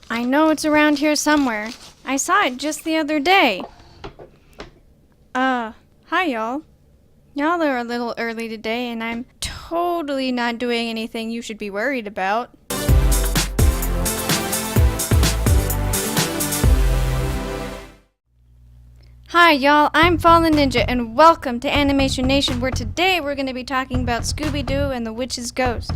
I know it's around here somewhere. I saw it just the other day. Hi y'all. Y'all are a little early today and I'm totally not doing anything you should be worried about. Hi y'all, I'm Fallen Ninja and welcome to Animation Nation, where today we're going to be talking about Scooby-Doo and the Witch's Ghost,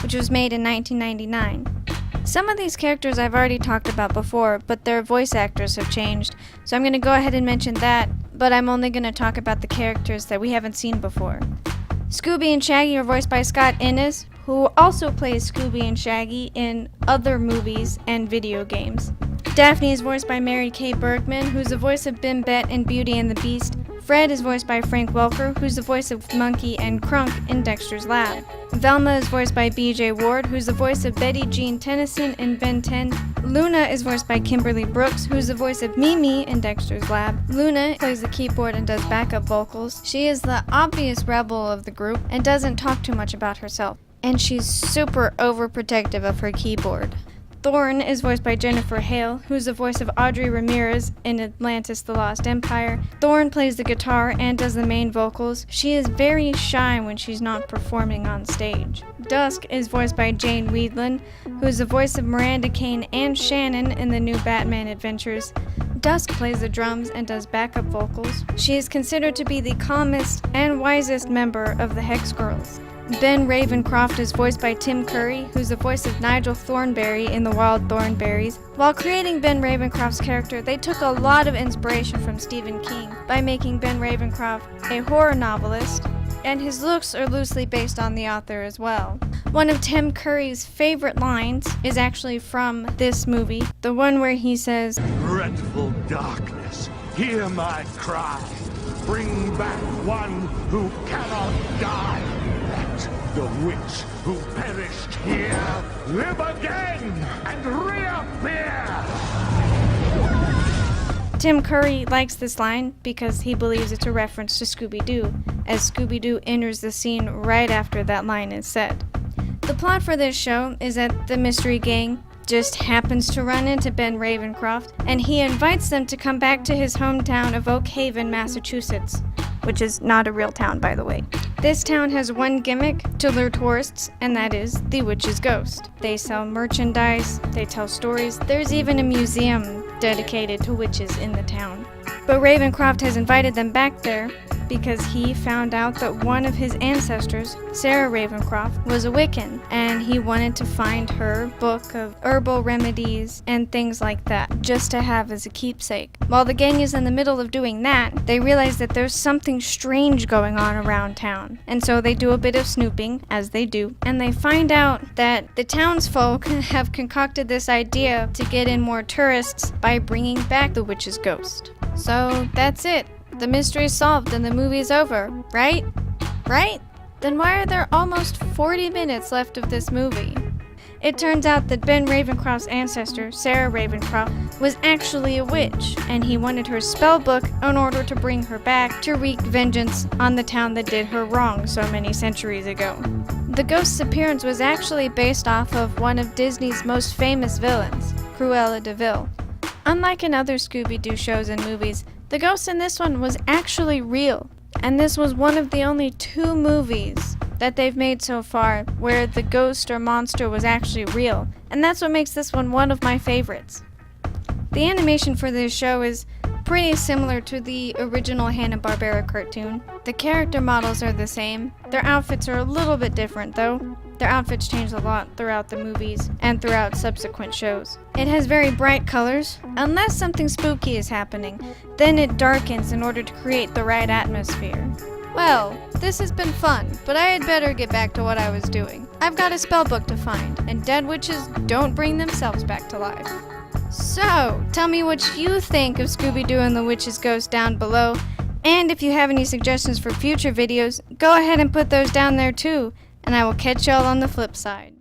which was made in 1999. Some of these characters I've already talked about before, but their voice actors have changed, so I'm going to go ahead and mention that, but I'm only going to talk about the characters that we haven't seen before. Scooby and Shaggy are voiced by Scott Innes, who also plays Scooby and Shaggy in other movies and video games. Daphne is voiced by Mary Kay Bergman, who's the voice of Bimbette in Beauty and the Beast. Fred is voiced by Frank Welker, who's the voice of Monkey and Crunk in Dexter's Lab. Velma is voiced by B.J. Ward, who's the voice of Betty Jean Tennyson in Ben 10. Luna is voiced by Kimberly Brooks, who's the voice of Mimi in Dexter's Lab. Luna plays the keyboard and does backup vocals. She is the obvious rebel of the group and doesn't talk too much about herself. And she's super overprotective of her keyboard. Thorn is voiced by Jennifer Hale, who's the voice of Audrey Ramirez in Atlantis: The Lost Empire. Thorn plays the guitar and does the main vocals. She is very shy when she's not performing on stage. Dusk is voiced by Jane Weedland, who is the voice of Miranda Kane and Shannon in the new Batman Adventures. Dusk plays the drums and does backup vocals. She is considered to be the calmest and wisest member of the Hex Girls. Ben Ravencroft is voiced by Tim Curry, who's the voice of Nigel Thornberry in The Wild Thornberrys. While creating Ben Ravencroft's character, they took a lot of inspiration from Stephen King by making Ben Ravencroft a horror novelist, and his looks are loosely based on the author as well. One of Tim Curry's favorite lines is actually from this movie, the one where he says, "Dreadful darkness, hear my cry. Bring back one who cannot die. Let the witch who perished here live again and reappear." Tim Curry likes this line because he believes it's a reference to Scooby-Doo, as Scooby-Doo enters the scene right after that line is said. The plot for this show is that the mystery gang just happens to run into Ben Ravencroft, and he invites them to come back to his hometown of Oak Haven, Massachusetts, which is not a real town, by the way. This town has one gimmick to lure tourists, and that is the Witch's Ghost. They sell merchandise, they tell stories, there's even a museum dedicated to witches in the town. But Ravencroft has invited them back there because he found out that one of his ancestors, Sarah Ravencroft, was a Wiccan, and he wanted to find her book of herbal remedies and things like that, just to have as a keepsake. While the gang is in the middle of doing that, they realize that there's something strange going on around town, and so they do a bit of snooping, as they do, and they find out that the townsfolk have concocted this idea to get in more tourists by bringing back the witch's ghost. So that's it. The mystery's solved and the movie's over, right? Right? Then why are there almost 40 minutes left of this movie? It turns out that Ben Ravencroft's ancestor, Sarah Ravencroft, was actually a witch, and he wanted her spell book in order to bring her back to wreak vengeance on the town that did her wrong so many centuries ago. The ghost's appearance was actually based off of one of Disney's most famous villains, Cruella de Vil. Unlike in other Scooby-Doo shows and movies, the ghost in this one was actually real, and this was one of the only 2 movies that they've made so far where the ghost or monster was actually real, and that's what makes this one of my favorites. The animation for this show is pretty similar to the original Hanna-Barbera cartoon. The character models are the same. Their outfits are a little bit different though. Their outfits change a lot throughout the movies and throughout subsequent shows. It has very bright colors, unless something spooky is happening. Then it darkens in order to create the right atmosphere. Well, this has been fun, but I had better get back to what I was doing. I've got a spellbook to find, and dead witches don't bring themselves back to life. So, tell me what you think of Scooby-Doo and the Witch's Ghost down below, and if you have any suggestions for future videos, go ahead and put those down there too, and I will catch y'all on the flip side.